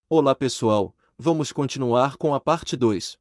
Olá pessoal, vamos continuar com a parte 2.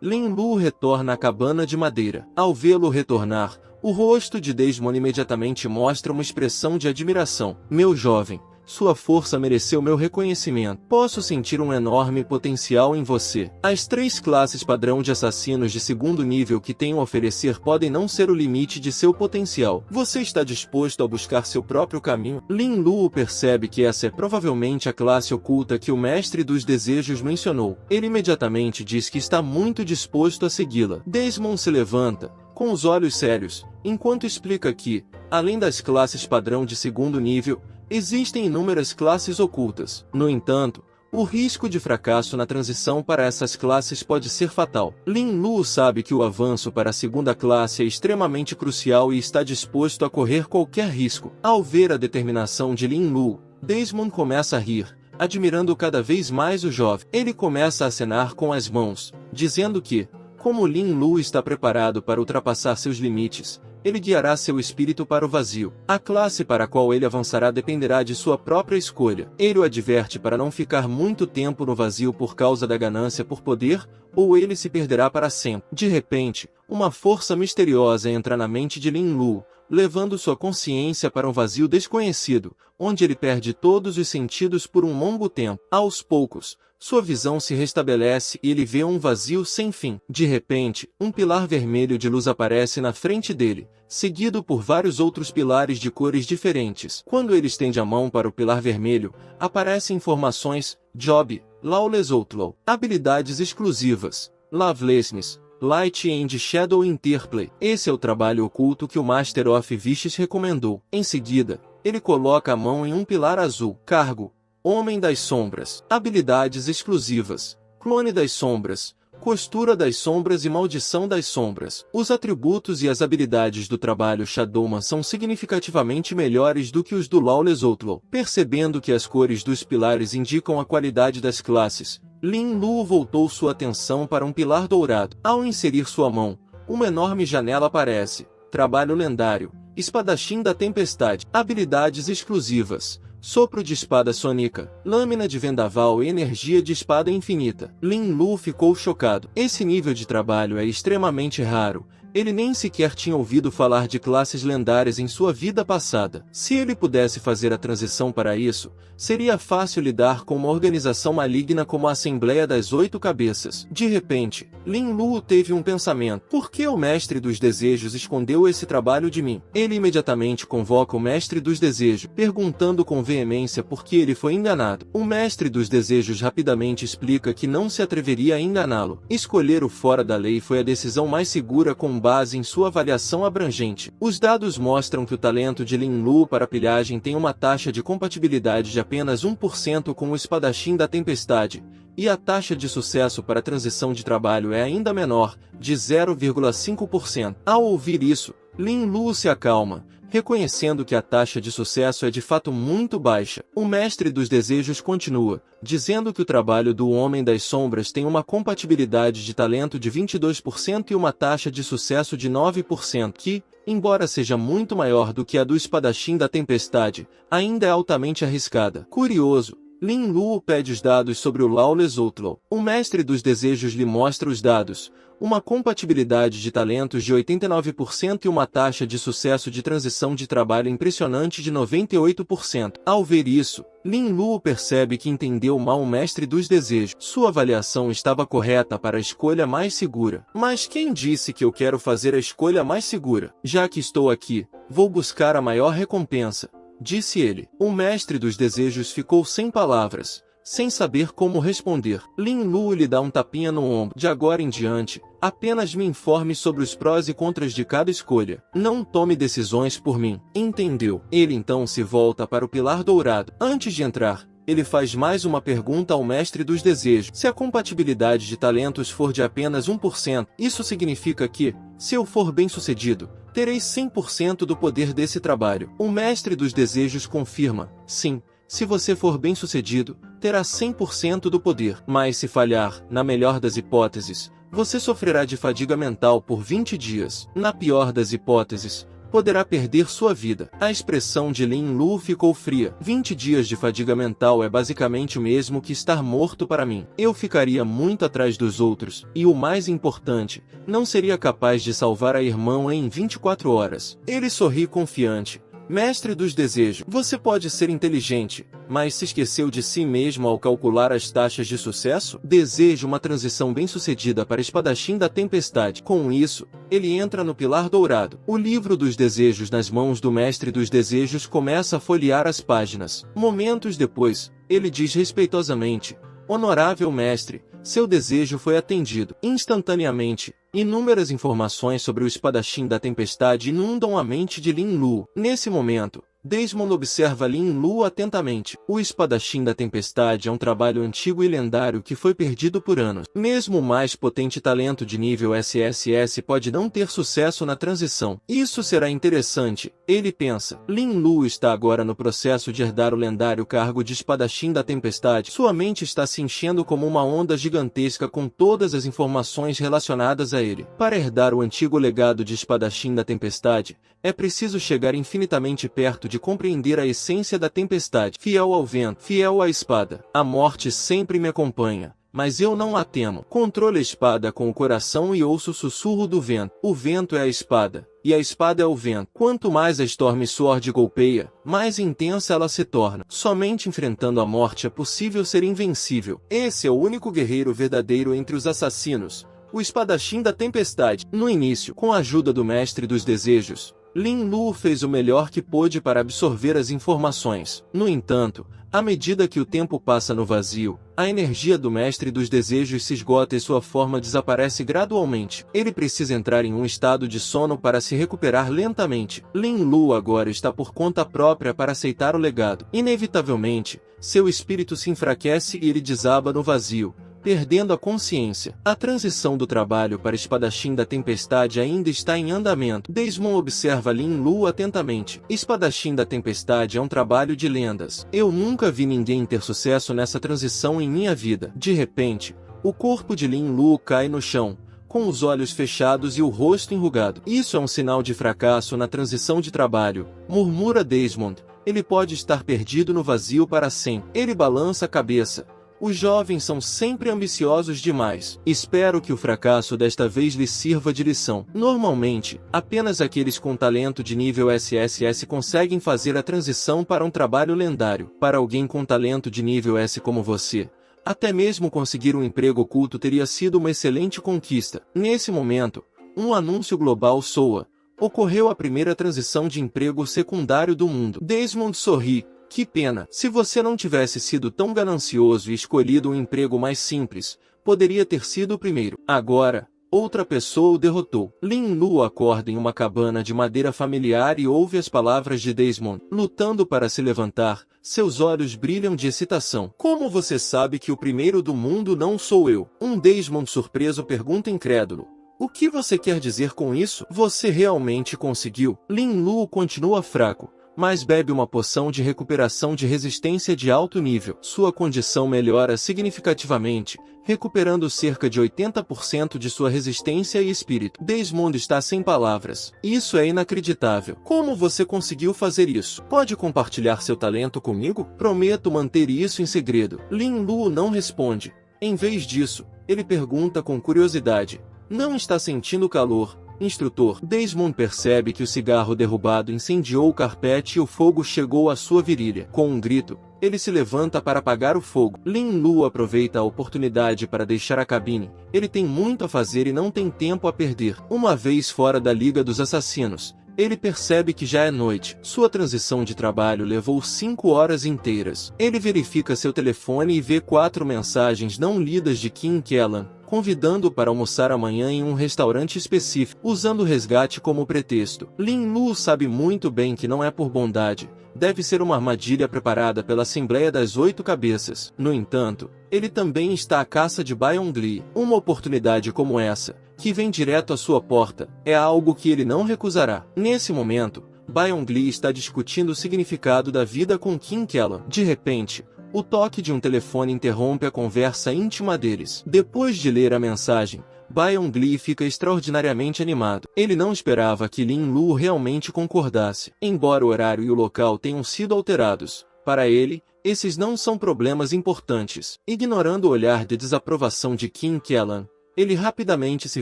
Lin Lu retorna à cabana de madeira. Ao vê-lo retornar, o rosto de Desmond imediatamente mostra uma expressão de admiração. Meu jovem, sua força mereceu meu reconhecimento. Posso sentir um enorme potencial em você. As 3 classes padrão de assassinos de segundo nível que tenho a oferecer podem não ser o limite de seu potencial. Você está disposto a buscar seu próprio caminho? Lin Lu percebe que essa é provavelmente a classe oculta que o Mestre dos Desejos mencionou. Ele imediatamente diz que está muito disposto a segui-la. Desmond se levanta, com os olhos sérios, enquanto explica que, além das classes padrão de segundo nível, existem inúmeras classes ocultas. No entanto, o risco de fracasso na transição para essas classes pode ser fatal. Lin Lu sabe que o avanço para a segunda classe é extremamente crucial e está disposto a correr qualquer risco. Ao ver a determinação de Lin Lu, Desmond começa a rir, admirando cada vez mais o jovem. Ele começa a acenar com as mãos, dizendo que, como Lin Lu está preparado para ultrapassar seus limites, ele guiará seu espírito para o vazio. A classe para a qual ele avançará dependerá de sua própria escolha. Ele o adverte para não ficar muito tempo no vazio por causa da ganância por poder, ou ele se perderá para sempre. De repente, uma força misteriosa entra na mente de Lin Lu, levando sua consciência para um vazio desconhecido, onde ele perde todos os sentidos por um longo tempo. Aos poucos, sua visão se restabelece e ele vê um vazio sem fim. De repente, um pilar vermelho de luz aparece na frente dele, seguido por vários outros pilares de cores diferentes. Quando ele estende a mão para o pilar vermelho, aparecem informações: Job, Lawless Outlaw. Habilidades exclusivas: Lovelessness, Light and Shadow Interplay. Esse é o trabalho oculto que o Master of Vicious recomendou. Em seguida, ele coloca a mão em um pilar azul. Cargo: Homem das Sombras. Habilidades exclusivas: Clone das Sombras, Costura das Sombras e Maldição das Sombras. Os atributos e as habilidades do trabalho Shadowman são significativamente melhores do que os do Lawless Outlaw. Percebendo que as cores dos pilares indicam a qualidade das classes, Lin Lu voltou sua atenção para um pilar dourado. Ao inserir sua mão, uma enorme janela aparece. Trabalho lendário: Espadachim da Tempestade. Habilidades exclusivas: Sopro de Espada Sônica, Lâmina de Vendaval e Energia de Espada Infinita. Lin Lu ficou chocado. Esse nível de trabalho é extremamente raro. Ele nem sequer tinha ouvido falar de classes lendárias em sua vida passada. Se ele pudesse fazer a transição para isso, seria fácil lidar com uma organização maligna como a Assembleia das 8 Cabeças. De repente, Lin Lu teve um pensamento: por que o Mestre dos Desejos escondeu esse trabalho de mim? Ele imediatamente convoca o Mestre dos Desejos, perguntando com veemência por que ele foi enganado. O Mestre dos Desejos rapidamente explica que não se atreveria a enganá-lo. Escolher o fora da lei foi a decisão mais segura com base em sua avaliação abrangente. Os dados mostram que o talento de Lin Lu para pilhagem tem uma taxa de compatibilidade de apenas 1% com o Espadachim da Tempestade, e a taxa de sucesso para a transição de trabalho é ainda menor, de 0,5%. Ao ouvir isso, Lin Lu se acalma, reconhecendo que a taxa de sucesso é de fato muito baixa. O Mestre dos Desejos continua, dizendo que o trabalho do Homem das Sombras tem uma compatibilidade de talento de 22% e uma taxa de sucesso de 9%, que, embora seja muito maior do que a do Espadachim da Tempestade, ainda é altamente arriscada. Curioso, Lin Lu pede os dados sobre o Lawless Outlaw. O Mestre dos Desejos lhe mostra os dados: uma compatibilidade de talentos de 89% e uma taxa de sucesso de transição de trabalho impressionante de 98%. Ao ver isso, Lin Lu percebe que entendeu mal o Mestre dos Desejos. Sua avaliação estava correta para a escolha mais segura. Mas quem disse que eu quero fazer a escolha mais segura? Já que estou aqui, vou buscar a maior recompensa, disse ele. O Mestre dos Desejos ficou sem palavras, sem saber como responder. Lin Lu lhe dá um tapinha no ombro. De agora em diante, apenas me informe sobre os prós e contras de cada escolha. Não tome decisões por mim. Entendeu? Ele então se volta para o pilar dourado. Antes de entrar, ele faz mais uma pergunta ao Mestre dos Desejos. Se a compatibilidade de talentos for de apenas 1%, isso significa que, se eu for bem-sucedido, terei 100% do poder desse trabalho. O Mestre dos Desejos confirma: sim. Se você for bem-sucedido, terá 100% do poder. Mas se falhar, na melhor das hipóteses, você sofrerá de fadiga mental por 20 dias. Na pior das hipóteses, poderá perder sua vida. A expressão de Lin Lu ficou fria. 20 dias de fadiga mental é basicamente o mesmo que estar morto para mim. Eu ficaria muito atrás dos outros, e o mais importante, não seria capaz de salvar a irmã em 24 horas. Ele sorri confiante. Mestre dos desejos, você pode ser inteligente, mas se esqueceu de si mesmo ao calcular as taxas de sucesso? Desejo uma transição bem-sucedida para espadachim da tempestade. Com isso, ele entra no pilar dourado. O livro dos desejos nas mãos do mestre dos desejos começa a folhear as páginas. Momentos depois, ele diz respeitosamente: Honorável mestre, seu desejo foi atendido. Instantaneamente, inúmeras informações sobre o espadachim da tempestade inundam a mente de Lin Lu. Nesse momento, Desmond observa Lin Lu atentamente. O espadachim da tempestade é um trabalho antigo e lendário que foi perdido por anos. Mesmo o mais potente talento de nível SSS pode não ter sucesso na transição. Isso será interessante, ele pensa. Lin Lu está agora no processo de herdar o lendário cargo de espadachim da tempestade. Sua mente está se enchendo como uma onda gigantesca com todas as informações relacionadas a ele. Para herdar o antigo legado de espadachim da tempestade, é preciso chegar infinitamente perto de compreender a essência da tempestade. Fiel ao vento, fiel à espada. A morte sempre me acompanha, mas eu não a temo. Controle a espada com o coração e ouço o sussurro do vento. O vento é a espada, e a espada é o vento. Quanto mais a Storm Sword golpeia, mais intensa ela se torna. Somente enfrentando a morte é possível ser invencível. Esse é o único guerreiro verdadeiro entre os assassinos, o espadachim da tempestade. No início, com a ajuda do mestre dos desejos, Lin Lu fez o melhor que pôde para absorver as informações. No entanto, à medida que o tempo passa no vazio, a energia do mestre dos desejos se esgota e sua forma desaparece gradualmente. Ele precisa entrar em um estado de sono para se recuperar lentamente. Lin Lu agora está por conta própria para aceitar o legado. Inevitavelmente, seu espírito se enfraquece e ele desaba no vazio, perdendo a consciência. A transição do trabalho para espadachim da tempestade ainda está em andamento. Desmond observa Lin Lu atentamente. Espadachim da tempestade é um trabalho de lendas. Eu nunca vi ninguém ter sucesso nessa transição em minha vida. De repente, o corpo de Lin Lu cai no chão, com os olhos fechados e o rosto enrugado. Isso é um sinal de fracasso na transição de trabalho, murmura Desmond. Ele pode estar perdido no vazio para sempre. Ele balança a cabeça. Os jovens são sempre ambiciosos demais. Espero que o fracasso desta vez lhes sirva de lição. Normalmente, apenas aqueles com talento de nível SSS conseguem fazer a transição para um trabalho lendário. Para alguém com talento de nível S como você, até mesmo conseguir um emprego oculto teria sido uma excelente conquista. Nesse momento, um anúncio global soa. Ocorreu a primeira transição de emprego secundário do mundo. Desmond sorri. Que pena. Se você não tivesse sido tão ganancioso e escolhido um emprego mais simples, poderia ter sido o primeiro. Agora, outra pessoa o derrotou. Lin Lu acorda em uma cabana de madeira familiar e ouve as palavras de Desmond. Lutando para se levantar, seus olhos brilham de excitação. Como você sabe que o primeiro do mundo não sou eu? Um Desmond surpreso pergunta incrédulo. O que você quer dizer com isso? Você realmente conseguiu? Lin Lu continua fraco, mas bebe uma poção de recuperação de resistência de alto nível. Sua condição melhora significativamente, recuperando cerca de 80% de sua resistência e espírito. Desmond está sem palavras. Isso é inacreditável. Como você conseguiu fazer isso? Pode compartilhar seu talento comigo? Prometo manter isso em segredo. Lin Lu não responde. Em vez disso, ele pergunta com curiosidade. Não está sentindo calor, instrutor? Desmond percebe que o cigarro derrubado incendiou o carpete e o fogo chegou à sua virilha. Com um grito, ele se levanta para apagar o fogo. Lin Lu aproveita a oportunidade para deixar a cabine. Ele tem muito a fazer e não tem tempo a perder. Uma vez fora da Liga dos Assassinos, ele percebe que já é noite. Sua transição de trabalho levou 5 horas inteiras. Ele verifica seu telefone e vê 4 mensagens não lidas de Kim Kellan, convidando-o para almoçar amanhã em um restaurante específico, usando o resgate como pretexto. Lin Lu sabe muito bem que não é por bondade, deve ser uma armadilha preparada pela Assembleia das 8 Cabeças. No entanto, ele também está à caça de Byong-Li. Uma oportunidade como essa, que vem direto à sua porta, é algo que ele não recusará. Nesse momento, Byong-Li está discutindo o significado da vida com Kim Kellan. De repente, o toque de um telefone interrompe a conversa íntima deles. Depois de ler a mensagem, Byung-Lee fica extraordinariamente animado. Ele não esperava que Lin-Lu realmente concordasse. Embora o horário e o local tenham sido alterados, para ele, esses não são problemas importantes. Ignorando o olhar de desaprovação de Kim Kellan, ele rapidamente se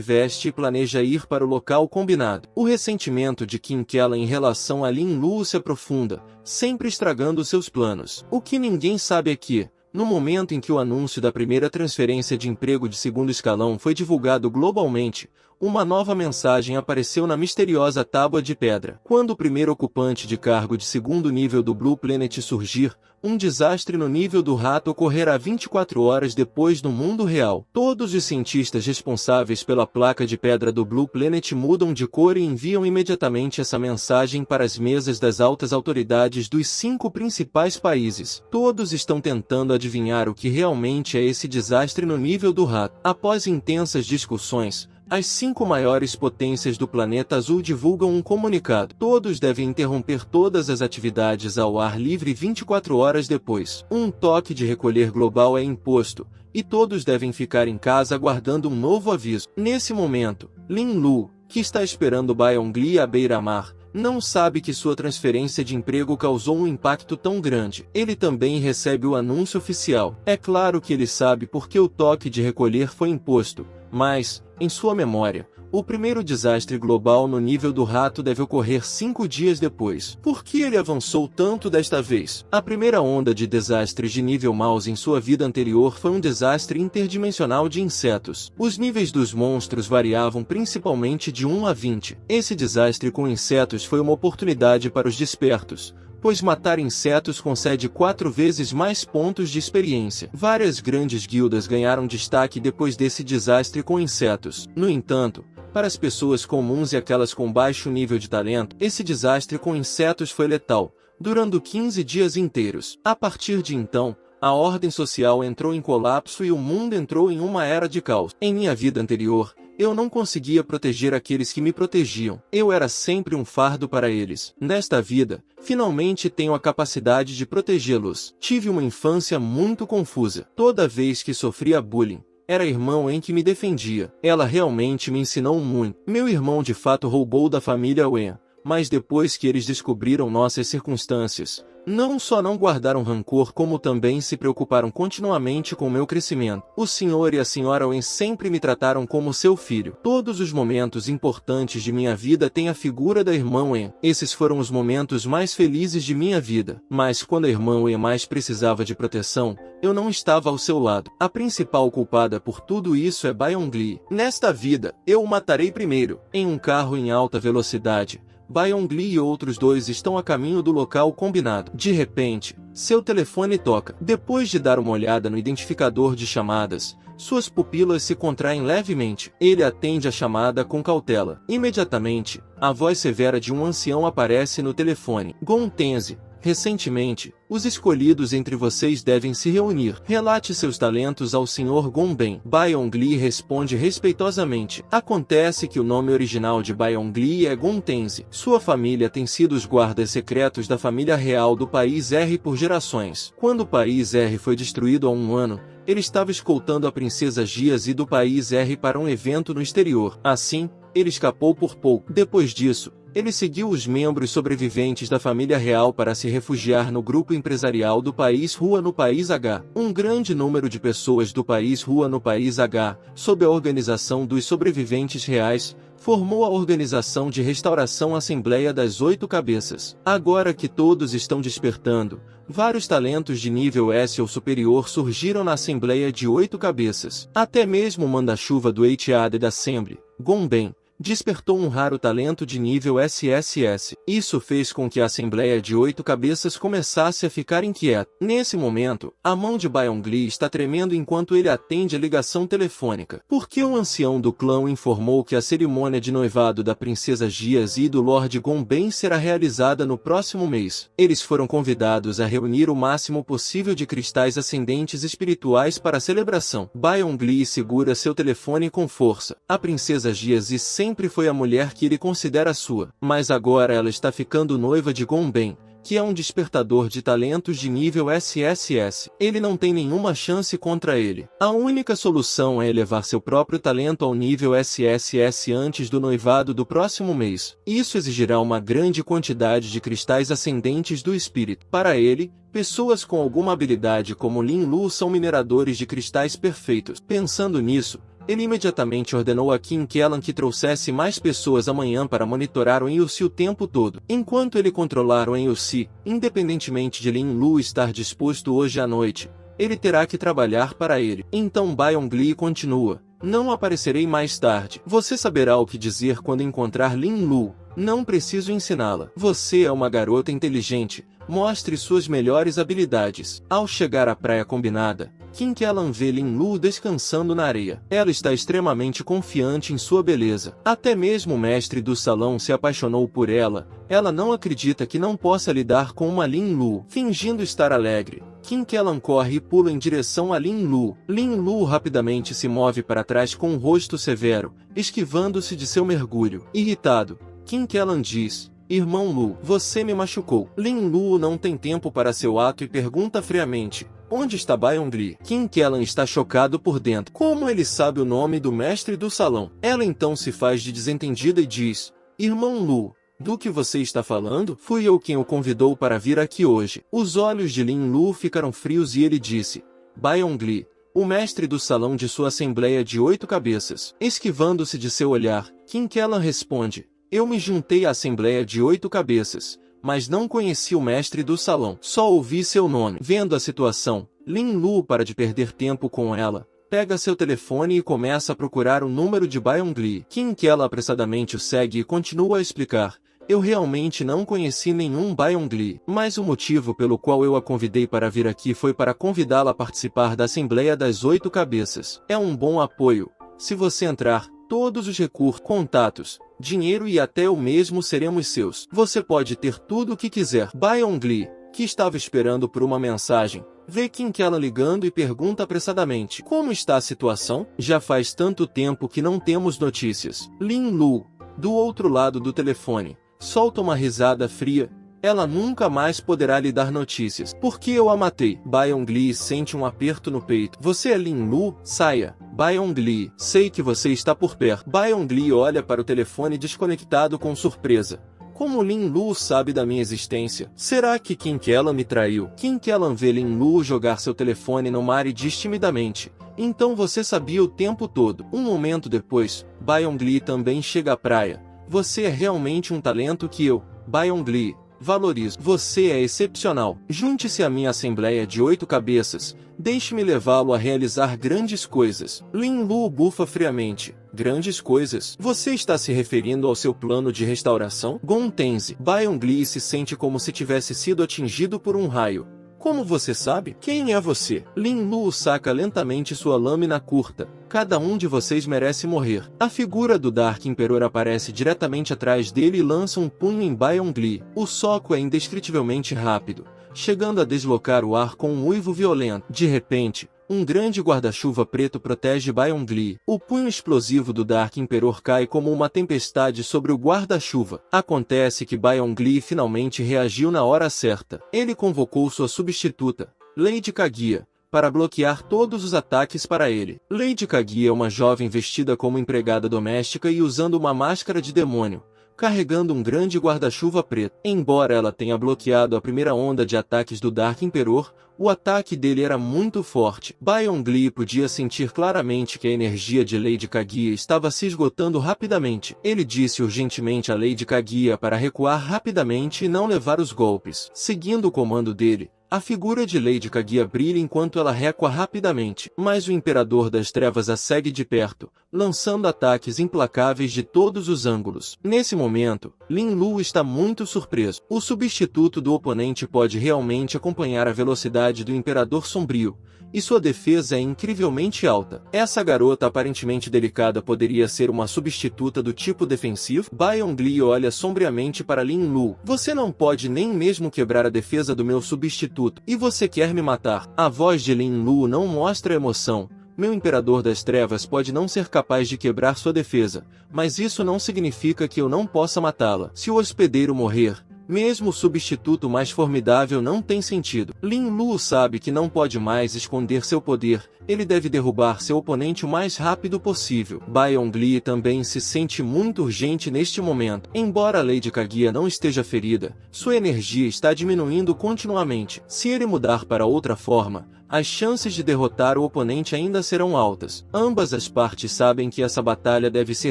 veste e planeja ir para o local combinado. O ressentimento de Kim Kellan em relação a Lin-Lu se aprofunda, sempre estragando seus planos. O que ninguém sabe é que, no momento em que o anúncio da primeira transferência de emprego de segundo escalão foi divulgado globalmente, uma nova mensagem apareceu na misteriosa tábua de pedra. Quando o primeiro ocupante de cargo de segundo nível do Blue Planet surgir, um desastre no nível do rato ocorrerá 24 horas depois no mundo real. Todos os cientistas responsáveis pela placa de pedra do Blue Planet mudam de cor e enviam imediatamente essa mensagem para as mesas das altas autoridades dos 5 principais países. Todos estão tentando adivinhar o que realmente é esse desastre no nível do rato. Após intensas discussões, as 5 maiores potências do planeta azul divulgam um comunicado. Todos devem interromper todas as atividades ao ar livre 24 horas depois. Um toque de recolher global é imposto, e todos devem ficar em casa aguardando um novo aviso. Nesse momento, Lin-Lu, que está esperando Byung-Lee à beira-mar, não sabe que sua transferência de emprego causou um impacto tão grande. Ele também recebe o anúncio oficial. É claro que ele sabe porque o toque de recolher foi imposto, mas, em sua memória, o primeiro desastre global no nível do rato deve ocorrer 5 dias depois. Por que ele avançou tanto desta vez? A primeira onda de desastres de nível mouse em sua vida anterior foi um desastre interdimensional de insetos. Os níveis dos monstros variavam principalmente de 1 a 20. Esse desastre com insetos foi uma oportunidade para os despertos, pois matar insetos concede 4 vezes mais pontos de experiência. Várias grandes guildas ganharam destaque depois desse desastre com insetos. No entanto, para as pessoas comuns e aquelas com baixo nível de talento, esse desastre com insetos foi letal, durando 15 dias inteiros. A partir de então, a ordem social entrou em colapso e o mundo entrou em uma era de caos. Em minha vida anterior, eu não conseguia proteger aqueles que me protegiam. Eu era sempre um fardo para eles. Nesta vida, finalmente tenho a capacidade de protegê-los. Tive uma infância muito confusa. Toda vez que sofria bullying, era irmão em que me defendia. Ela realmente me ensinou muito. Meu irmão de fato roubou da família Wen, mas depois que eles descobriram nossas circunstâncias, não só não guardaram rancor como também se preocuparam continuamente com meu crescimento. O senhor e a senhora Wen sempre me trataram como seu filho. Todos os momentos importantes de minha vida têm a figura da irmã Wen. Esses foram os momentos mais felizes de minha vida. Mas quando a irmã Wen mais precisava de proteção, eu não estava ao seu lado. A principal culpada por tudo isso é Byung-Lee. Nesta vida, eu o matarei primeiro. Em um carro em alta velocidade, Byung-Lee e outros 2 estão a caminho do local combinado. De repente, seu telefone toca. Depois de dar uma olhada no identificador de chamadas, suas pupilas se contraem levemente. Ele atende a chamada com cautela. Imediatamente, a voz severa de um ancião aparece no telefone. Gon Tenzi, recentemente, os escolhidos entre vocês devem se reunir. Relate seus talentos ao Sr. Gon Ben. Byung-Lee responde respeitosamente. Acontece que o nome original de Byung-Lee é Gon Tenzi. Sua família tem sido os guardas secretos da família real do país R por gerações. Quando o país R foi destruído há 1 ano, ele estava escoltando a princesa Jiazi do país R para um evento no exterior. Assim, ele escapou por pouco. Depois disso, ele seguiu os membros sobreviventes da família real para se refugiar no grupo empresarial do país Rua no país H. Um grande número de pessoas do país Rua no país H, sob a organização dos sobreviventes reais, formou a Organização de Restauração Assembleia das 8 Cabeças. Agora que todos estão despertando, vários talentos de nível S ou superior surgiram na Assembleia de 8 Cabeças. Até mesmo o manda-chuva do HAD da Assembly, Gon Ben, despertou um raro talento de nível SSS. Isso fez com que a Assembleia de 8 Cabeças começasse a ficar inquieta. Nesse momento, a mão de Byung-Lee está tremendo enquanto ele atende a ligação telefônica. Porque o ancião do clã o informou que a cerimônia de noivado da princesa Jiazi e do Lord Gon Ben será realizada no próximo mês. Eles foram convidados a reunir o máximo possível de cristais ascendentes espirituais para a celebração. Byung-Lee segura seu telefone com força. A princesa Jiazi sempre foi a mulher que ele considera sua, mas agora ela está ficando noiva de Gon Ben, que é um despertador de talentos de nível SSS. Ele não tem nenhuma chance contra ele. A única solução é elevar seu próprio talento ao nível SSS antes do noivado do próximo mês. Isso exigirá uma grande quantidade de cristais ascendentes do espírito. Para ele, pessoas com alguma habilidade como Lin Lu são mineradores de cristais perfeitos. Pensando nisso, ele imediatamente ordenou a Qin Quelan que trouxesse mais pessoas amanhã para monitorar o Enyu-Si o tempo todo. Enquanto ele controlar o Enyu-Si, independentemente de Lin Lu estar disposto hoje à noite, ele terá que trabalhar para ele. Então Byung-Li continua. Não aparecerei mais tarde. Você saberá o que dizer quando encontrar Lin Lu. Não preciso ensiná-la. Você é uma garota inteligente. Mostre suas melhores habilidades. Ao chegar à praia combinada, Qin Quelan vê Lin Lu descansando na areia. Ela está extremamente confiante em sua beleza. Até mesmo o mestre do salão se apaixonou por ela. Ela não acredita que não possa lidar com uma Lin Lu. Fingindo estar alegre, Qin Quelan corre e pula em direção a Lin Lu. Lin Lu rapidamente se move para trás com um rosto severo, esquivando-se de seu mergulho. Irritado, Qin Quelan diz: Irmão Lu, você me machucou. Lin Lu não tem tempo para seu ato e pergunta friamente: onde está Byung-Li? Qin Quelan está chocado por dentro. Como ele sabe o nome do mestre do salão? Ela então se faz de desentendida e diz: Irmão Lu, do que você está falando? Fui eu quem o convidou para vir aqui hoje. Os olhos de Lin Lu ficaram frios e ele disse: Byung-Li, o mestre do salão de sua assembleia de 8 cabeças. Esquivando-se de seu olhar, Qin Quelan responde: eu me juntei à assembleia de 8 cabeças, mas não conheci o mestre do salão. Só ouvi seu nome. Vendo a situação, Lin Lu para de perder tempo com ela, pega seu telefone e começa a procurar o número de Byung-Li. Qin Quelan apressadamente o segue e continua a explicar: eu realmente não conheci nenhum Byung-Li, mas o motivo pelo qual eu a convidei para vir aqui foi para convidá-la a participar da Assembleia das 8 Cabeças. É um bom apoio. Se você entrar, todos os recursos, contatos, dinheiro e até eu mesmo seremos seus. Você pode ter tudo o que quiser. Byung-Li, que estava esperando por uma mensagem, vê Qin Quelan ligando e pergunta apressadamente: como está a situação? Já faz tanto tempo que não temos notícias. Lin Lu, do outro lado do telefone, solta uma risada fria. Ela nunca mais poderá lhe dar notícias. Porque eu a matei. Byung-Li sente um aperto no peito. Você é Lin Lu? Saia. Byung-Li, sei que você está por perto. Byung-Li olha para o telefone desconectado com surpresa. Como Lin Lu sabe da minha existência? Será que Qin Quelan me traiu? Qin Quelan vê Lin Lu jogar seu telefone no mar e diz timidamente: então você sabia o tempo todo. Um momento depois, Byung-Li também chega à praia. Você é realmente um talento que eu, Byung-Li, valorizo. Você é excepcional. Junte-se à minha assembleia de 8 cabeças. Deixe-me levá-lo a realizar grandes coisas. Lin Lu bufa friamente. Grandes coisas? Você está se referindo ao seu plano de restauração? Gon Tenzi. Byung-Li se sente como se tivesse sido atingido por um raio. Como você sabe? Quem é você? Lin Lu saca lentamente sua lâmina curta. Cada um de vocês merece morrer. A figura do Dark Emperor aparece diretamente atrás dele e lança um punho em Byung-Li. O soco é indescritivelmente rápido, chegando a deslocar o ar com um uivo violento. De repente, um grande guarda-chuva preto protege Byung-Li. O punho explosivo do Dark Emperor cai como uma tempestade sobre o guarda-chuva. Acontece que Byung-Li finalmente reagiu na hora certa. Ele convocou sua substituta, Lady Kaguya, para bloquear todos os ataques para ele. Lady Kaguya é uma jovem vestida como empregada doméstica e usando uma máscara de demônio, carregando um grande guarda-chuva preto. Embora ela tenha bloqueado a primeira onda de ataques do Dark Emperor, o ataque dele era muito forte. Byung-Li podia sentir claramente que a energia de Lady Kaguya estava se esgotando rapidamente. Ele disse urgentemente a Lady Kaguya para recuar rapidamente e não levar os golpes. Seguindo o comando dele, a figura de Lady Kaguya brilha enquanto ela recua rapidamente, mas o Imperador das Trevas a segue de perto, lançando ataques implacáveis de todos os ângulos. Nesse momento, Lin Lu está muito surpreso. O substituto do oponente pode realmente acompanhar a velocidade do Imperador Sombrio, e sua defesa é incrivelmente alta. Essa garota aparentemente delicada poderia ser uma substituta do tipo defensivo? Byung-Li olha sombriamente para Lin Lu. Você não pode nem mesmo quebrar a defesa do meu substituto, e você quer me matar? A voz de Lin Lu não mostra emoção. Meu Imperador das Trevas pode não ser capaz de quebrar sua defesa, mas isso não significa que eu não possa matá-la. Se o hospedeiro morrer, Mesmo o substituto mais formidável não tem sentido. Lin Lu sabe que não pode mais esconder seu poder, ele deve derrubar seu oponente o mais rápido possível. Bai Yongli também se sente muito urgente neste momento. Embora Lady Kaguya não esteja ferida, sua energia está diminuindo continuamente. Se ele mudar para outra forma, as chances de derrotar o oponente ainda serão altas. Ambas as partes sabem que essa batalha deve ser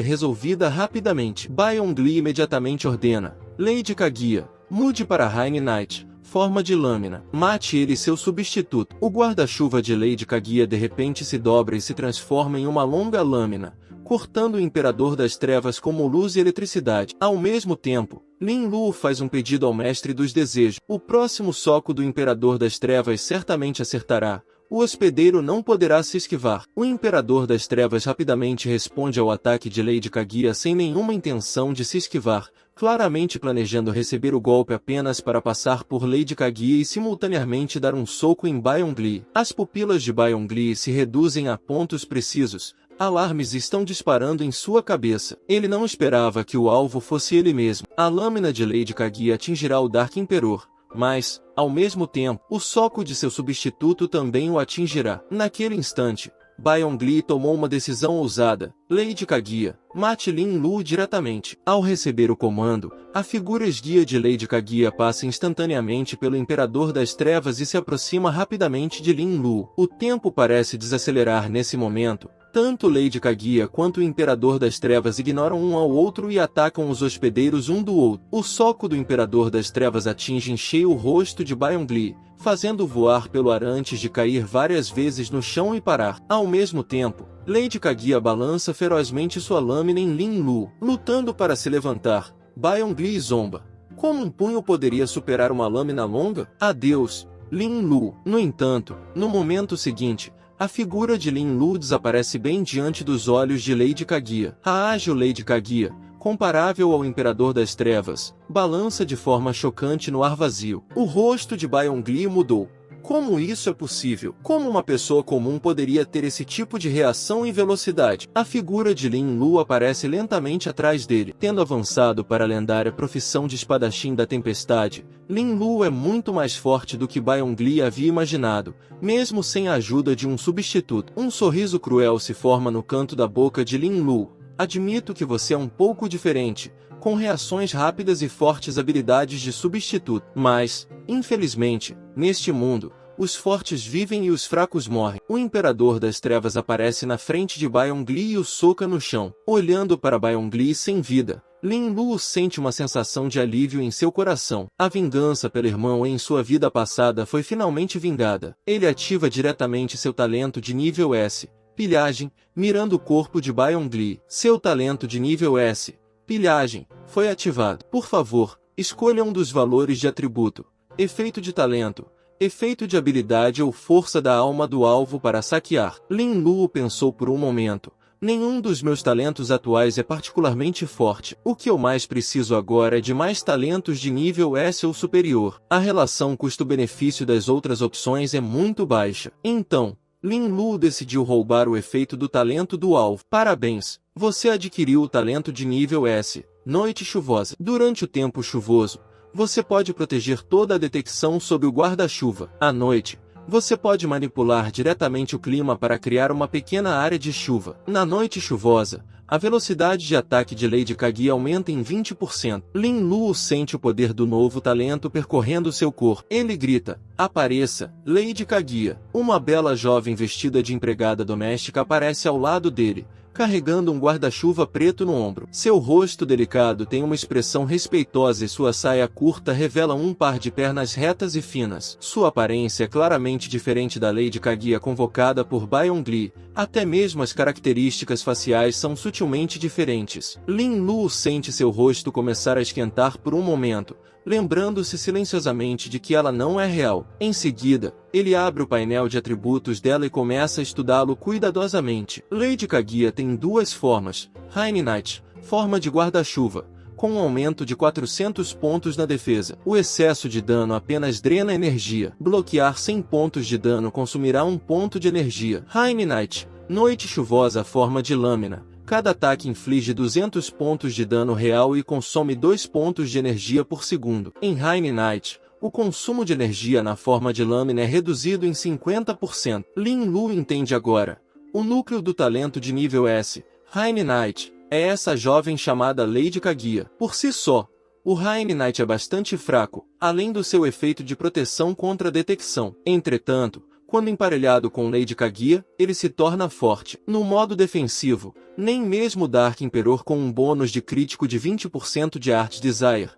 resolvida rapidamente. Bai Yongli imediatamente ordena: Lady Kaguya, mude para Rain Knight, forma de lâmina. Mate ele e seu substituto. O guarda-chuva de Lady Kaguya de repente se dobra e se transforma em uma longa lâmina, cortando o Imperador das Trevas como luz e eletricidade. Ao mesmo tempo, Lin Lu faz um pedido ao Mestre dos Desejos. O próximo soco do Imperador das Trevas certamente acertará. O hospedeiro não poderá se esquivar. O Imperador das Trevas rapidamente responde ao ataque de Lady Kaguya sem nenhuma intenção de se esquivar, claramente planejando receber o golpe apenas para passar por Lady Kaguya e simultaneamente dar um soco em Bai Yongli. As pupilas de Bai Yongli se reduzem a pontos precisos. Alarmes estão disparando em sua cabeça. Ele não esperava que o alvo fosse ele mesmo. A lâmina de Lady Kaguya atingirá o Dark Emperor, mas, ao mesmo tempo, o soco de seu substituto também o atingirá. Naquele instante, Bai Yongli tomou uma decisão ousada. Lady Kaguya, mate Lin Lu diretamente. Ao receber o comando, a figura esguia de Lady Kaguya passa instantaneamente pelo Imperador das Trevas e se aproxima rapidamente de Lin Lu. O tempo parece desacelerar nesse momento. Tanto Lady Kaguya quanto o Imperador das Trevas ignoram um ao outro e atacam os hospedeiros um do outro. O soco do Imperador das Trevas atinge em cheio o rosto de Bai Yongli, fazendo voar pelo ar antes de cair várias vezes no chão e parar. Ao mesmo tempo, Lady Kaguya balança ferozmente sua lâmina em Lin Lu, lutando para se levantar. Bai Yongli zomba. Como um punho poderia superar uma lâmina longa? Adeus, Lin Lu. No entanto, no momento seguinte, a figura de Lin Lu desaparece bem diante dos olhos de Lady Kaguya. A ágil Lady Kaguya, comparável ao Imperador das Trevas, balança de forma chocante no ar vazio. O rosto de Bai Yongli mudou. Como isso é possível? Como uma pessoa comum poderia ter esse tipo de reação e velocidade? A figura de Lin Lu aparece lentamente atrás dele. Tendo avançado para a lendária profissão de espadachim da tempestade, Lin Lu é muito mais forte do que Bai Yongli havia imaginado, mesmo sem a ajuda de um substituto. Um sorriso cruel se forma no canto da boca de Lin Lu. Admito que você é um pouco diferente, com reações rápidas e fortes habilidades de substituto. Mas, infelizmente, neste mundo, os fortes vivem e os fracos morrem. O Imperador das Trevas aparece na frente de Bai Yongli e o soca no chão. Olhando para Bai Yongli sem vida, Lin Lu sente uma sensação de alívio em seu coração. A vingança pelo irmão em sua vida passada foi finalmente vingada. Ele ativa diretamente seu talento de nível S, pilhagem, mirando o corpo de Bai Yongli. Seu talento de nível S, pilhagem, foi ativado. Por favor, escolha um dos valores de atributo, efeito de talento, efeito de habilidade ou força da alma do alvo para saquear. Lin Lu pensou por um momento. Nenhum dos meus talentos atuais é particularmente forte. O que eu mais preciso agora é de mais talentos de nível S ou superior. A relação custo-benefício das outras opções é muito baixa. Então, Lin Lu decidiu roubar o efeito do talento do alvo. Parabéns! Você adquiriu o talento de nível S, Noite Chuvosa. Durante o tempo chuvoso, você pode proteger toda a detecção sob o guarda-chuva. À noite, você pode manipular diretamente o clima para criar uma pequena área de chuva. Na noite chuvosa, a velocidade de ataque de Lady Kaguya aumenta em 20%. Lin Lu sente o poder do novo talento percorrendo seu corpo. Ele grita: apareça, Lady Kaguya. Uma bela jovem vestida de empregada doméstica aparece ao lado dele, carregando um guarda-chuva preto no ombro. Seu rosto delicado tem uma expressão respeitosa e sua saia curta revela um par de pernas retas e finas. Sua aparência é claramente diferente da Lady Kaguya convocada por Bai Yongli, até mesmo as características faciais são sutilmente diferentes. Lin Lu sente seu rosto começar a esquentar por um momento, lembrando-se silenciosamente de que ela não é real. Em seguida, ele abre o painel de atributos dela e começa a estudá-lo cuidadosamente. Lady Kaguya tem duas formas: Rain Knight, forma de guarda-chuva, com um aumento de 400 pontos na defesa. O excesso de dano apenas drena energia. Bloquear 100 pontos de dano consumirá 1 ponto de energia. Rain Knight, Noite Chuvosa, forma de lâmina, Cada ataque inflige 200 pontos de dano real e consome 2 pontos de energia por segundo. Em Rainy Knight, o consumo de energia na forma de lâmina é reduzido em 50%. Lin Lu entende agora. O núcleo do talento de nível S, Rainy Knight, é essa jovem chamada Lady Kaguya. Por si só, o Rainy Knight é bastante fraco, além do seu efeito de proteção contra detecção. Entretanto, quando emparelhado com Lady Kaguya, ele se torna forte. No modo defensivo, nem mesmo Dark Emperor com um bônus de crítico de 20% de Art Desire,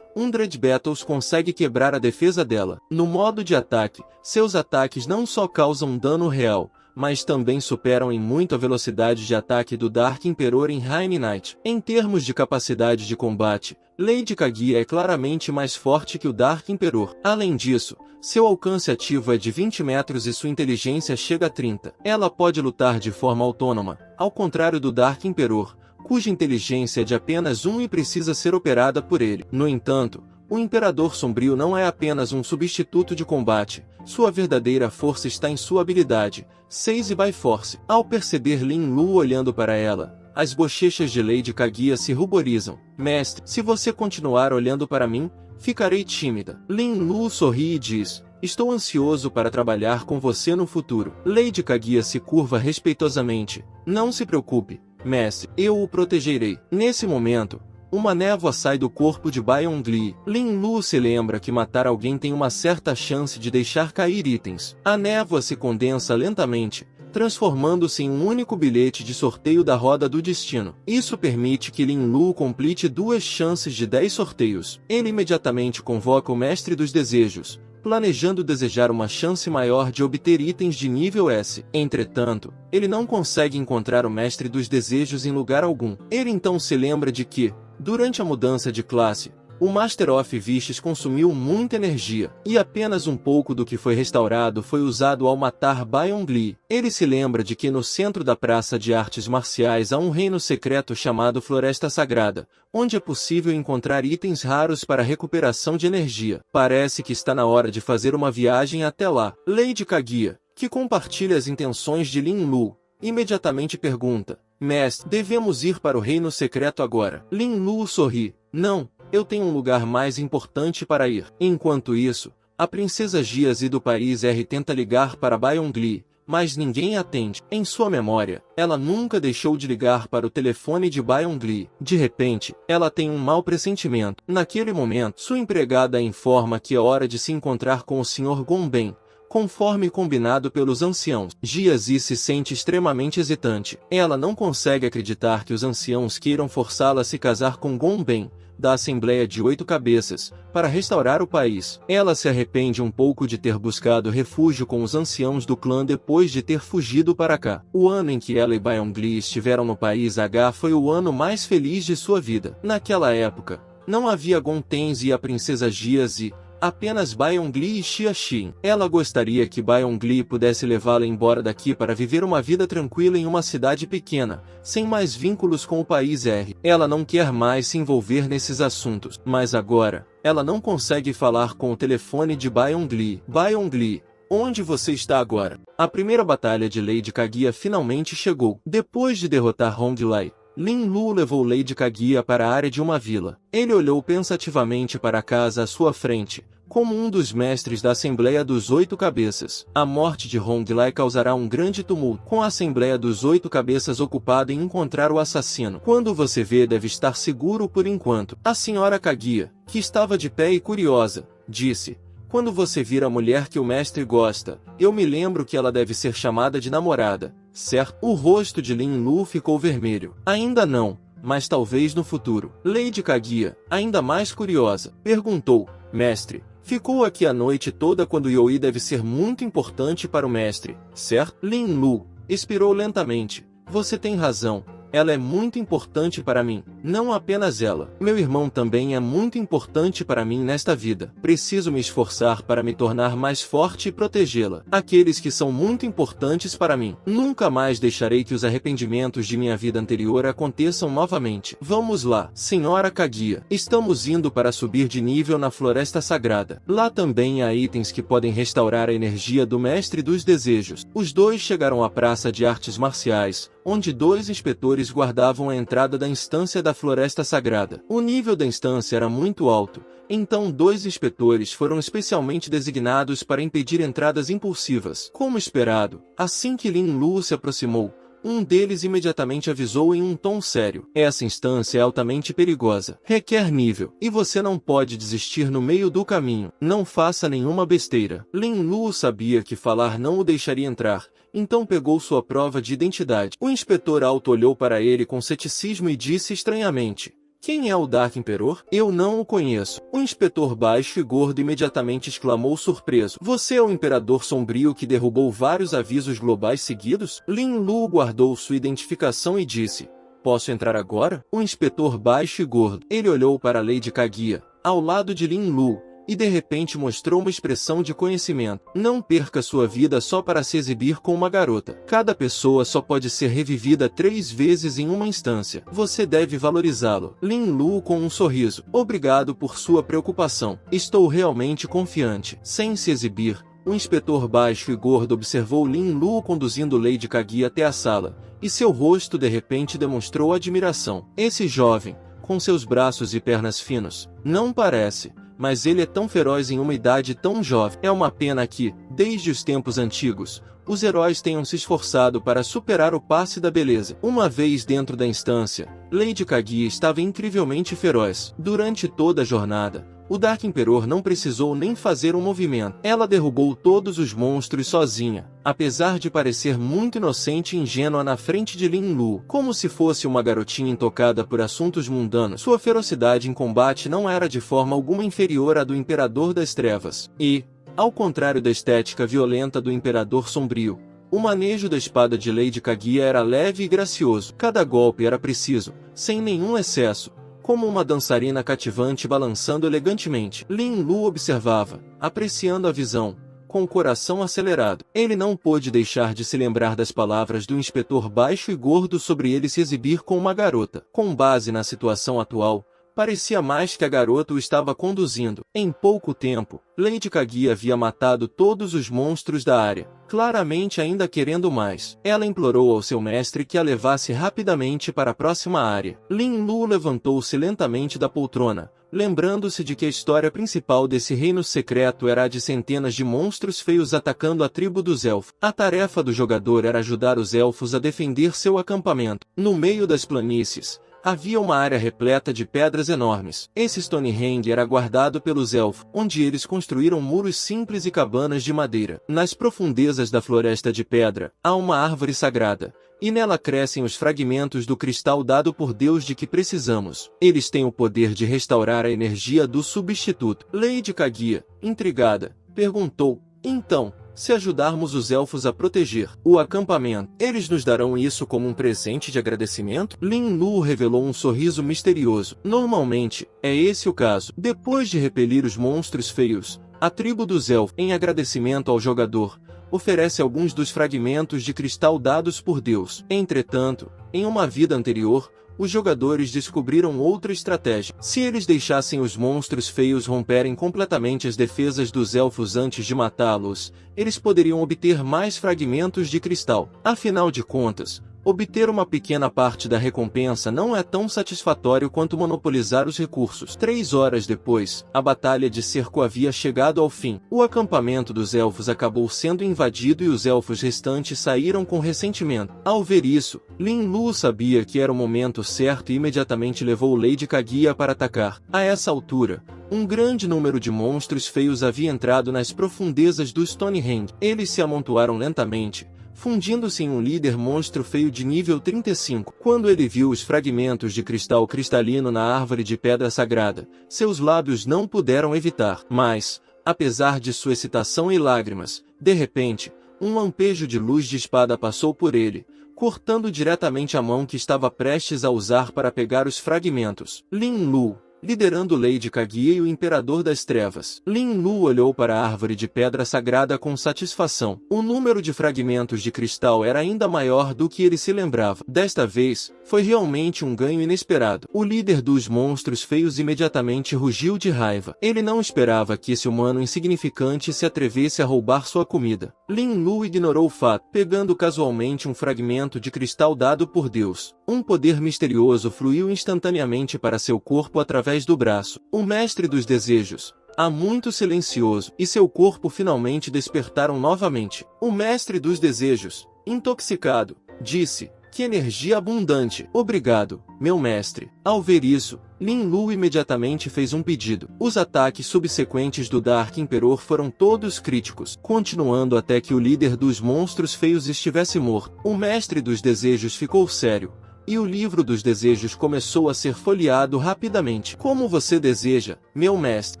Dread Battles consegue quebrar a defesa dela. No modo de ataque, seus ataques não só causam dano real, mas também superam em muito a velocidade de ataque do Dark Emperor em Rainy Knight. Em termos de capacidade de combate, Lady Kaguya é claramente mais forte que o Dark Emperor. Além disso, seu alcance ativo é de 20 metros e sua inteligência chega a 30. Ela pode lutar de forma autônoma, ao contrário do Dark Emperor, cuja inteligência é de apenas 1 e precisa ser operada por ele. No entanto, o Imperador Sombrio não é apenas um substituto de combate, sua verdadeira força está em sua habilidade, Seize by Force. Ao perceber Lin Lu olhando para ela, as bochechas de Lady Kaguya se ruborizam. Mestre, se você continuar olhando para mim, ficarei tímida. Lin Lu sorri e diz, estou ansioso para trabalhar com você no futuro. Lady Kaguya se curva respeitosamente. Não se preocupe, mestre, eu o protegerei. Nesse momento, uma névoa sai do corpo de Bayon Glee. Lin Lu se lembra que matar alguém tem uma certa chance de deixar cair itens. A névoa se condensa lentamente, transformando-se em um único bilhete de sorteio da Roda do Destino. Isso permite que Lin Lu complete 2 chances de 10 sorteios. Ele imediatamente convoca o Mestre dos Desejos, planejando desejar uma chance maior de obter itens de nível S. Entretanto, ele não consegue encontrar o Mestre dos Desejos em lugar algum. Ele então se lembra de que, durante a mudança de classe, o Master of Vicious consumiu muita energia, e apenas um pouco do que foi restaurado foi usado ao matar Bayon Glee. Ele se lembra de que no centro da Praça de Artes Marciais há um reino secreto chamado Floresta Sagrada, onde é possível encontrar itens raros para recuperação de energia. Parece que está na hora de fazer uma viagem até lá. Lady Kaguya, que compartilha as intenções de Lin Lu, imediatamente pergunta, mestre, devemos ir para o reino secreto agora? Lin Lu sorri, não, eu tenho um lugar mais importante para ir. Enquanto isso, a princesa Giazi do país R tenta ligar para Bayon Glee, mas ninguém atende. Em sua memória, ela nunca deixou de ligar para o telefone de Bayon Glee. De repente, ela tem um mau pressentimento. Naquele momento, sua empregada a informa que é hora de se encontrar com o Sr. Gonben, conforme combinado pelos anciãos. Giazi se sente extremamente hesitante. Ela não consegue acreditar que os anciãos queiram forçá-la a se casar com Gonben, da Assembleia de 8 Cabeças, para restaurar o país. Ela se arrepende um pouco de ter buscado refúgio com os anciãos do clã depois de ter fugido para cá. O ano em que ela e Bayon Glee estiveram no país H foi o ano mais feliz de sua vida. Naquela época, não havia Gontens e a princesa Giazi, apenas Bayon Glee e Xia Xin. Ela gostaria que Bayon Glee pudesse levá-la embora daqui para viver uma vida tranquila em uma cidade pequena, sem mais vínculos com o país R. Ela não quer mais se envolver nesses assuntos. Mas agora, ela não consegue falar com o telefone de Bayon Glee. Bayon Glee, onde você está agora? A primeira batalha de Lady Kaguya finalmente chegou. Depois de derrotar Hong Lai, Lin Lu levou Lady Kaguya para a área de uma vila. Ele olhou pensativamente para a casa à sua frente, como um dos mestres da Assembleia dos 8 Cabeças. A morte de Hong Lai causará um grande tumulto, com a Assembleia dos 8 Cabeças ocupada em encontrar o assassino. Quando você vê, deve estar seguro por enquanto. A senhora Kaguya, que estava de pé e curiosa, disse, quando você vir a mulher que o mestre gosta, eu me lembro que ela deve ser chamada de namorada, certo? O rosto de Lin Lu ficou vermelho. Ainda não, mas talvez no futuro. Lady Kaguya, ainda mais curiosa, perguntou, mestre, ficou aqui a noite toda quando Yoi deve ser muito importante para o mestre, certo? Lin Lu expirou lentamente. Você tem razão, ela é muito importante para mim. Não apenas ela. Meu irmão também é muito importante para mim nesta vida. Preciso me esforçar para me tornar mais forte e protegê-la. Aqueles que são muito importantes para mim. Nunca mais deixarei que os arrependimentos de minha vida anterior aconteçam novamente. Vamos lá, Senhora Kaguya. Estamos indo para subir de nível na Floresta Sagrada. Lá também há itens que podem restaurar a energia do Mestre dos Desejos. Os dois chegaram à Praça de Artes Marciais, onde dois inspetores guardavam a entrada da instância da Floresta Sagrada. O nível da instância era muito alto, então dois inspetores foram especialmente designados para impedir entradas impulsivas. Como esperado, assim que Lin Lu se aproximou, um deles imediatamente avisou em um tom sério: essa instância é altamente perigosa. Requer nível. E você não pode desistir no meio do caminho. Não faça nenhuma besteira. Lin Lu sabia que falar não o deixaria entrar, então pegou sua prova de identidade. O inspetor alto olhou para ele com ceticismo e disse estranhamente: quem é o Dark Emperor? Eu não o conheço. O inspetor baixo e gordo imediatamente exclamou surpreso: você é o Imperador Sombrio que derrubou vários avisos globais seguidos? Lin Lu guardou sua identificação e disse: posso entrar agora? O inspetor baixo e gordo. Ele olhou para Lady Kaguya, ao lado de Lin Lu, e de repente mostrou uma expressão de conhecimento. Não perca sua vida só para se exibir com uma garota. Cada pessoa só pode ser revivida 3 vezes em uma instância. Você deve valorizá-lo. Lin Lu com um sorriso. Obrigado por sua preocupação. Estou realmente confiante. Sem se exibir, o inspetor baixo e gordo observou Lin Lu conduzindo Lady Kaguya até a sala, e seu rosto de repente demonstrou admiração. Esse jovem, com seus braços e pernas finos, não parece, mas ele é tão feroz em uma idade tão jovem. É uma pena que, desde os tempos antigos, os heróis tenham se esforçado para superar o passe da beleza. Uma vez dentro da instância, Lady Kaguya estava incrivelmente feroz. Durante toda a jornada, o Dark Emperor não precisou nem fazer um movimento. Ela derrubou todos os monstros sozinha, apesar de parecer muito inocente e ingênua na frente de Lin Lu, como se fosse uma garotinha intocada por assuntos mundanos. Sua ferocidade em combate não era de forma alguma inferior à do Imperador das Trevas. E, ao contrário da estética violenta do Imperador Sombrio, o manejo da espada de Lady Kaguya era leve e gracioso. Cada golpe era preciso, sem nenhum excesso, como uma dançarina cativante balançando elegantemente. Lin Lu observava, apreciando a visão, com o coração acelerado. Ele não pôde deixar de se lembrar das palavras do inspetor baixo e gordo sobre ele se exibir com uma garota. Com base na situação atual, parecia mais que a garota o estava conduzindo. Em pouco tempo, Lady Kaguya havia matado todos os monstros da área, claramente ainda querendo mais. Ela implorou ao seu mestre que a levasse rapidamente para a próxima área. Lin Lu levantou-se lentamente da poltrona, lembrando-se de que a história principal desse reino secreto era a de centenas de monstros feios atacando a tribo dos elfos. A tarefa do jogador era ajudar os elfos a defender seu acampamento. No meio das planícies, havia uma área repleta de pedras enormes. Esse Stonehenge era guardado pelos elfos, onde eles construíram muros simples e cabanas de madeira. Nas profundezas da floresta de pedra, há uma árvore sagrada, e nela crescem os fragmentos do cristal dado por Deus de que precisamos. Eles têm o poder de restaurar a energia do substituto. Lady Kaguya, intrigada, perguntou: então, se ajudarmos os elfos a proteger o acampamento, eles nos darão isso como um presente de agradecimento? Lin Lu revelou um sorriso misterioso. Normalmente, é esse o caso. Depois de repelir os monstros feios, a tribo dos elfos, em agradecimento ao jogador, oferece alguns dos fragmentos de cristal dados por Deus. Entretanto, em uma vida anterior, os jogadores descobriram outra estratégia. Se eles deixassem os monstros feios romperem completamente as defesas dos elfos antes de matá-los, eles poderiam obter mais fragmentos de cristal. Afinal de contas, obter uma pequena parte da recompensa não é tão satisfatório quanto monopolizar os recursos. 3 horas depois, a batalha de cerco havia chegado ao fim. O acampamento dos elfos acabou sendo invadido e os elfos restantes saíram com ressentimento. Ao ver isso, Lin Lu sabia que era o momento certo e imediatamente levou Lady Kaguya para atacar. A essa altura, um grande número de monstros feios havia entrado nas profundezas do Stonehenge. Eles se amontoaram lentamente, fundindo-se em um líder monstro feio de nível 35. Quando ele viu os fragmentos de cristal cristalino na árvore de pedra sagrada, seus lábios não puderam evitar. Mas, apesar de sua excitação e lágrimas, de repente, um lampejo de luz de espada passou por ele, cortando diretamente a mão que estava prestes a usar para pegar os fragmentos. Lin Lu, liderando Lady Kaguya e o Imperador das Trevas. Lin Lu olhou para a árvore de pedra sagrada com satisfação. O número de fragmentos de cristal era ainda maior do que ele se lembrava. Desta vez, foi realmente um ganho inesperado. O líder dos monstros feios imediatamente rugiu de raiva. Ele não esperava que esse humano insignificante se atrevesse a roubar sua comida. Lin Lu ignorou o fato, pegando casualmente um fragmento de cristal dado por Deus. Um poder misterioso fluiu instantaneamente para seu corpo através do braço. O mestre dos desejos, há muito silencioso, e seu corpo finalmente despertaram novamente. O mestre dos desejos, intoxicado, disse: "Que energia abundante! Obrigado, meu mestre." Ao ver isso, Lin Lu imediatamente fez um pedido. Os ataques subsequentes do Dark Emperor foram todos críticos, continuando até que o líder dos monstros feios estivesse morto. O mestre dos desejos ficou sério, e o livro dos desejos começou a ser folheado rapidamente. "Como você deseja, meu mestre,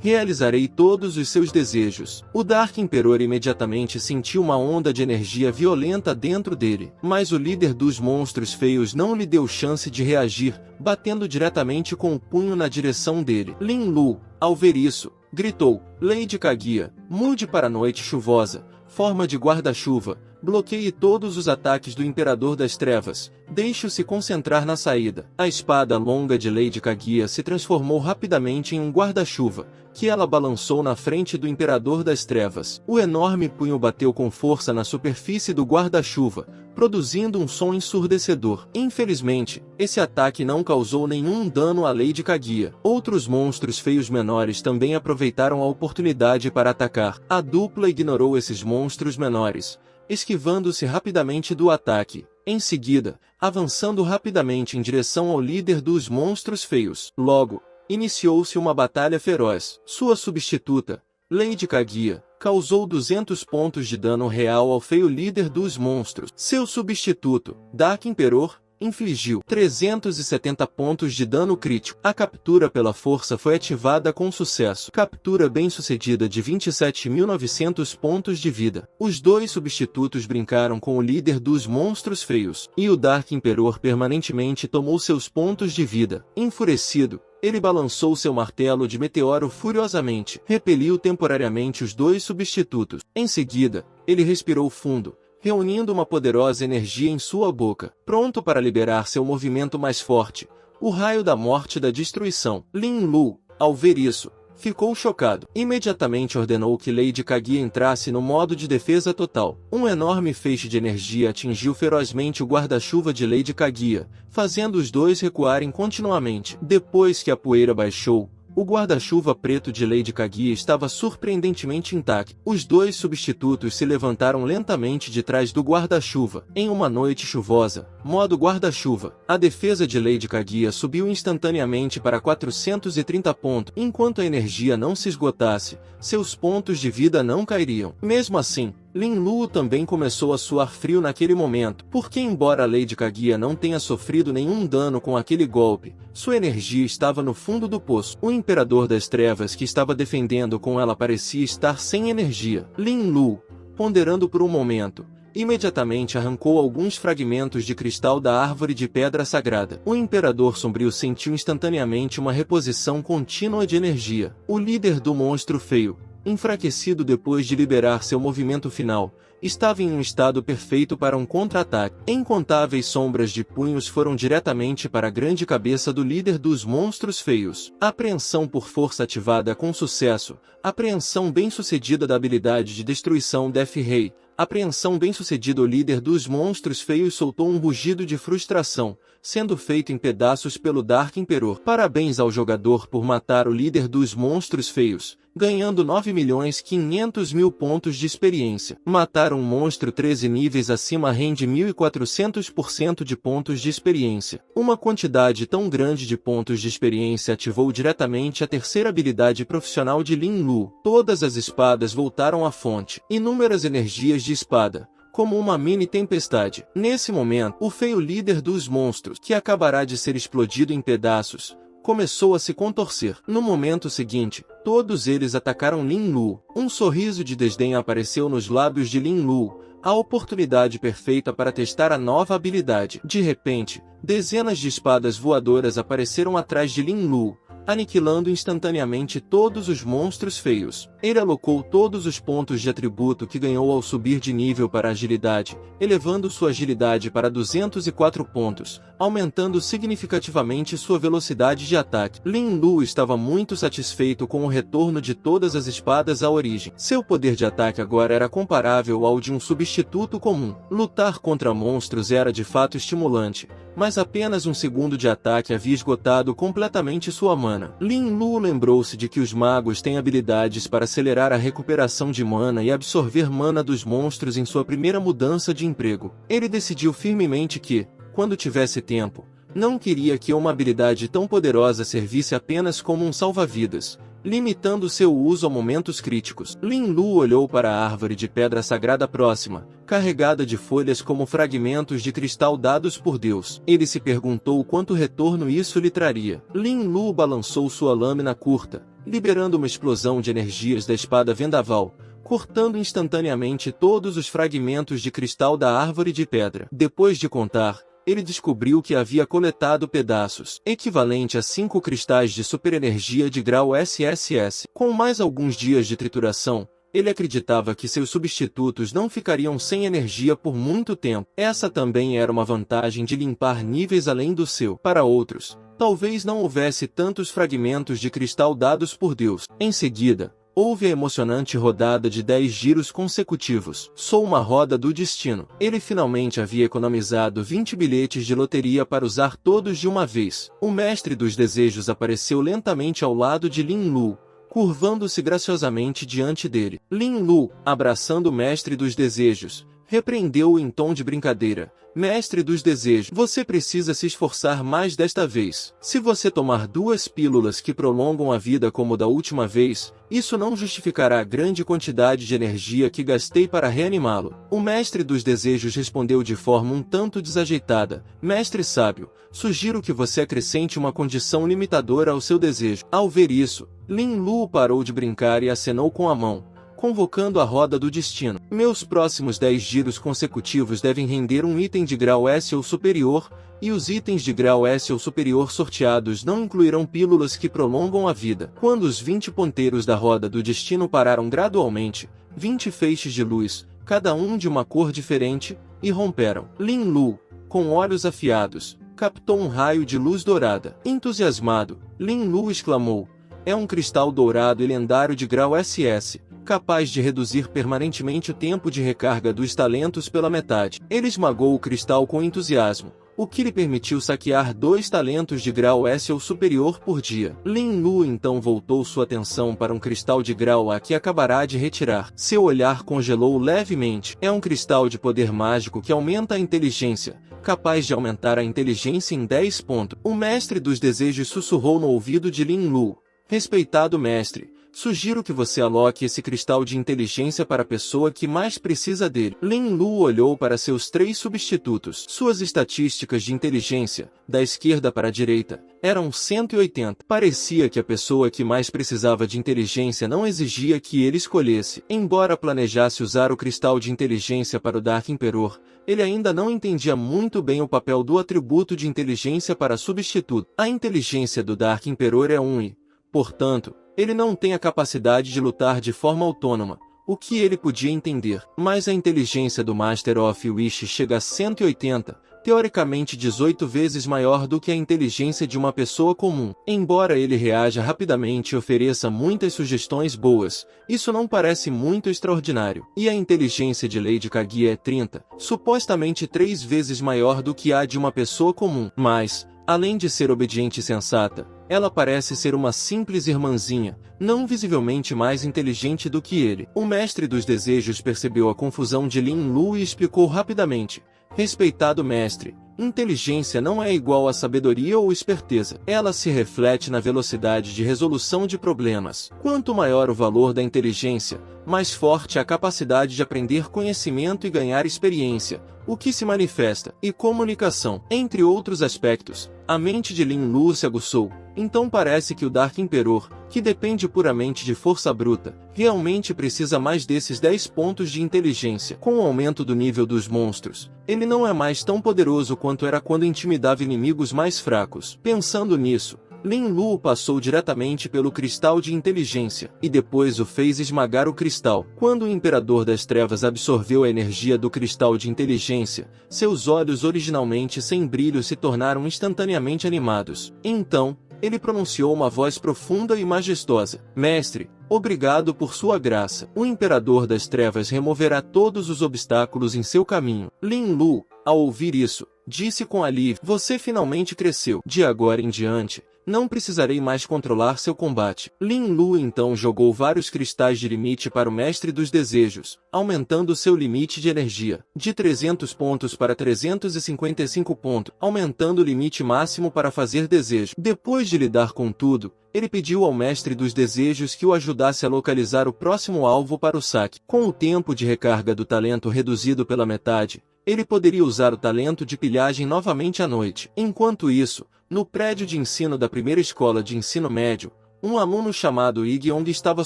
realizarei todos os seus desejos." O Dark Emperor imediatamente sentiu uma onda de energia violenta dentro dele, mas o líder dos monstros feios não lhe deu chance de reagir, batendo diretamente com o punho na direção dele. Lin Lu, ao ver isso, gritou: "Lady Kaguya, mude para a noite chuvosa, forma de guarda-chuva, bloqueie todos os ataques do Imperador das Trevas, deixe-o se concentrar na saída." A espada longa de Lady Kaguya se transformou rapidamente em um guarda-chuva, que ela balançou na frente do Imperador das Trevas. O enorme punho bateu com força na superfície do guarda-chuva, produzindo um som ensurdecedor. Infelizmente, esse ataque não causou nenhum dano a Lady Kaguya. Outros monstros feios menores também aproveitaram a oportunidade para atacar. A dupla ignorou esses monstros menores, esquivando-se rapidamente do ataque, em seguida, avançando rapidamente em direção ao líder dos monstros feios. Logo, iniciou-se uma batalha feroz. Sua substituta, Lady Kaguya, causou 200 pontos de dano real ao feio líder dos monstros. Seu substituto, Dark Emperor, infligiu 370 pontos de dano crítico. A captura pela força foi ativada com sucesso. Captura bem-sucedida de 27.900 pontos de vida. Os dois substitutos brincaram com o líder dos monstros feios, e o Dark Emperor permanentemente tomou seus pontos de vida. Enfurecido, ele balançou seu martelo de meteoro furiosamente, repeliu temporariamente os dois substitutos. Em seguida, ele respirou fundo, reunindo uma poderosa energia em sua boca, pronto para liberar seu movimento mais forte, o raio da morte e da destruição. Lin Lu, ao ver isso, ficou chocado. Imediatamente ordenou que Lady Kaguya entrasse no modo de defesa total. Um enorme feixe de energia atingiu ferozmente o guarda-chuva de Lady Kaguya, fazendo os dois recuarem continuamente. Depois que a poeira baixou, o guarda-chuva preto de Lady Kaguya estava surpreendentemente intacto. Os dois substitutos se levantaram lentamente de trás do guarda-chuva. Em uma noite chuvosa, modo guarda-chuva, a defesa de Lady Kaguya subiu instantaneamente para 430 pontos. Enquanto a energia não se esgotasse, seus pontos de vida não cairiam. Mesmo assim, Lin Lu também começou a suar frio naquele momento, porque embora Lady Kaguya não tenha sofrido nenhum dano com aquele golpe, sua energia estava no fundo do poço. O Imperador das Trevas que estava defendendo com ela parecia estar sem energia. Lin Lu, ponderando por um momento, imediatamente arrancou alguns fragmentos de cristal da árvore de pedra sagrada. O Imperador Sombrio sentiu instantaneamente uma reposição contínua de energia. O líder do monstro feio, enfraquecido depois de liberar seu movimento final, estava em um estado perfeito para um contra-ataque. Incontáveis sombras de punhos foram diretamente para a grande cabeça do líder dos monstros feios. Apreensão por força ativada com sucesso. Apreensão bem-sucedida da habilidade de destruição Death Ray. Apreensão bem-sucedida. O líder dos monstros feios soltou um rugido de frustração, sendo feito em pedaços pelo Dark Emperor. Parabéns ao jogador por matar o líder dos monstros feios, ganhando 9.500.000 pontos de experiência. Matar um monstro 13 níveis acima rende 1.400% de pontos de experiência. Uma quantidade tão grande de pontos de experiência ativou diretamente a terceira habilidade profissional de Lin Lu. Todas as espadas voltaram à fonte. Inúmeras energias de espada, como uma mini tempestade. Nesse momento, o feio líder dos monstros, que acabará de ser explodido em pedaços, começou a se contorcer. No momento seguinte, todos eles atacaram Lin Lu. Um sorriso de desdém apareceu nos lábios de Lin Lu, a oportunidade perfeita para testar a nova habilidade. De repente, dezenas de espadas voadoras apareceram atrás de Lin Lu, aniquilando instantaneamente todos os monstros feios. Ele alocou todos os pontos de atributo que ganhou ao subir de nível para agilidade, elevando sua agilidade para 204 pontos, aumentando significativamente sua velocidade de ataque. Lin Lu estava muito satisfeito com o retorno de todas as espadas à origem. Seu poder de ataque agora era comparável ao de um substituto comum. Lutar contra monstros era de fato estimulante, mas apenas um segundo de ataque havia esgotado completamente sua mana. Lin Lu lembrou-se de que os magos têm habilidades para acelerar a recuperação de mana e absorver mana dos monstros em sua primeira mudança de emprego. Ele decidiu firmemente que, quando tivesse tempo, não queria que uma habilidade tão poderosa servisse apenas como um salva-vidas, limitando seu uso a momentos críticos. Lin Lu olhou para a árvore de pedra sagrada próxima, carregada de folhas como fragmentos de cristal dados por Deus. Ele se perguntou quanto retorno isso lhe traria. Lin Lu balançou sua lâmina curta, liberando uma explosão de energias da espada vendaval, cortando instantaneamente todos os fragmentos de cristal da árvore de pedra. Depois de contar, ele descobriu que havia coletado pedaços, equivalente a 5 cristais de superenergia de grau SSS. Com mais alguns dias de trituração, ele acreditava que seus substitutos não ficariam sem energia por muito tempo. Essa também era uma vantagem de limpar níveis além do seu. Para outros, talvez não houvesse tantos fragmentos de cristal dados por Deus. Em seguida, houve a emocionante rodada de 10 giros consecutivos. Sou uma roda do destino. Ele finalmente havia economizado 20 bilhetes de loteria para usar todos de uma vez. O mestre dos desejos apareceu lentamente ao lado de Lin Lu, curvando-se graciosamente diante dele. Lin Lu, abraçando o mestre dos desejos, repreendeu-o em tom de brincadeira. Mestre dos desejos, você precisa se esforçar mais desta vez. Se você tomar 2 pílulas que prolongam a vida como da última vez, isso não justificará a grande quantidade de energia que gastei para reanimá-lo. O mestre dos desejos respondeu de forma um tanto desajeitada. Mestre sábio, sugiro que você acrescente uma condição limitadora ao seu desejo. Ao ver isso, Lin Lu parou de brincar e acenou com a mão, convocando a roda do destino. Meus próximos 10 giros consecutivos devem render um item de grau S ou superior, e os itens de grau S ou superior sorteados não incluirão pílulas que prolongam a vida. Quando os 20 ponteiros da roda do destino pararam gradualmente, 20 feixes de luz, cada um de uma cor diferente, irromperam. Lin Lu, com olhos afiados, captou um raio de luz dourada. Entusiasmado, Lin Lu exclamou: é um cristal dourado e lendário de grau SS, capaz de reduzir permanentemente o tempo de recarga dos talentos pela metade. Ele esmagou o cristal com entusiasmo, o que lhe permitiu saquear 2 talentos de grau S ou superior por dia. Lin Lu então voltou sua atenção para um cristal de grau A que acabará de retirar. Seu olhar congelou levemente. É um cristal de poder mágico que aumenta a inteligência, capaz de aumentar a inteligência em 10 pontos. O mestre dos desejos sussurrou no ouvido de Lin Lu: respeitado mestre, sugiro que você aloque esse cristal de inteligência para a pessoa que mais precisa dele. Lin Lu olhou para seus 3 substitutos. Suas estatísticas de inteligência, da esquerda para a direita, eram 180. Parecia que a pessoa que mais precisava de inteligência não exigia que ele escolhesse. Embora planejasse usar o cristal de inteligência para o Dark Emperor, ele ainda não entendia muito bem o papel do atributo de inteligência para substituto. A inteligência do Dark Emperor é 1 e, portanto, ele não tem a capacidade de lutar de forma autônoma, o que ele podia entender. Mas a inteligência do Master of Wish chega a 180, teoricamente 18 vezes maior do que a inteligência de uma pessoa comum. Embora ele reaja rapidamente e ofereça muitas sugestões boas, isso não parece muito extraordinário. E a inteligência de Lady Kaguya é 30, supostamente 3 vezes maior do que a de uma pessoa comum. Mas, além de ser obediente e sensata, ela parece ser uma simples irmãzinha, não visivelmente mais inteligente do que ele. O mestre dos desejos percebeu a confusão de Lin Lu e explicou rapidamente: respeitado mestre, inteligência não é igual a sabedoria ou esperteza. Ela se reflete na velocidade de resolução de problemas. Quanto maior o valor da inteligência, mais forte a capacidade de aprender conhecimento e ganhar experiência, o que se manifesta, e comunicação. Entre outros aspectos, a mente de Lin Lu se aguçou, Então parece que o Dark Emperor, que depende puramente de força bruta, realmente precisa mais desses 10 pontos de inteligência. Com o aumento do nível dos monstros, ele não é mais tão poderoso quanto era quando intimidava inimigos mais fracos. Pensando nisso, Lin Lu passou diretamente pelo cristal de inteligência, e depois o fez esmagar o cristal. Quando o Imperador das Trevas absorveu a energia do cristal de inteligência, seus olhos originalmente sem brilho se tornaram instantaneamente animados. Então, ele pronunciou uma voz profunda e majestosa: Mestre, obrigado por sua graça. O Imperador das Trevas removerá todos os obstáculos em seu caminho. Lin Lu, ao ouvir isso, disse com alívio: Você finalmente cresceu. De agora em diante, não precisarei mais controlar seu combate. Lin Lu então jogou vários cristais de limite para o Mestre dos Desejos, aumentando seu limite de energia, de 300 pontos para 355 pontos, aumentando o limite máximo para fazer desejo. Depois de lidar com tudo, ele pediu ao Mestre dos Desejos que o ajudasse a localizar o próximo alvo para o saque. Com o tempo de recarga do talento reduzido pela metade, ele poderia usar o talento de pilhagem novamente à noite. Enquanto isso, no prédio de ensino da primeira escola de ensino médio, um aluno chamado Yong estava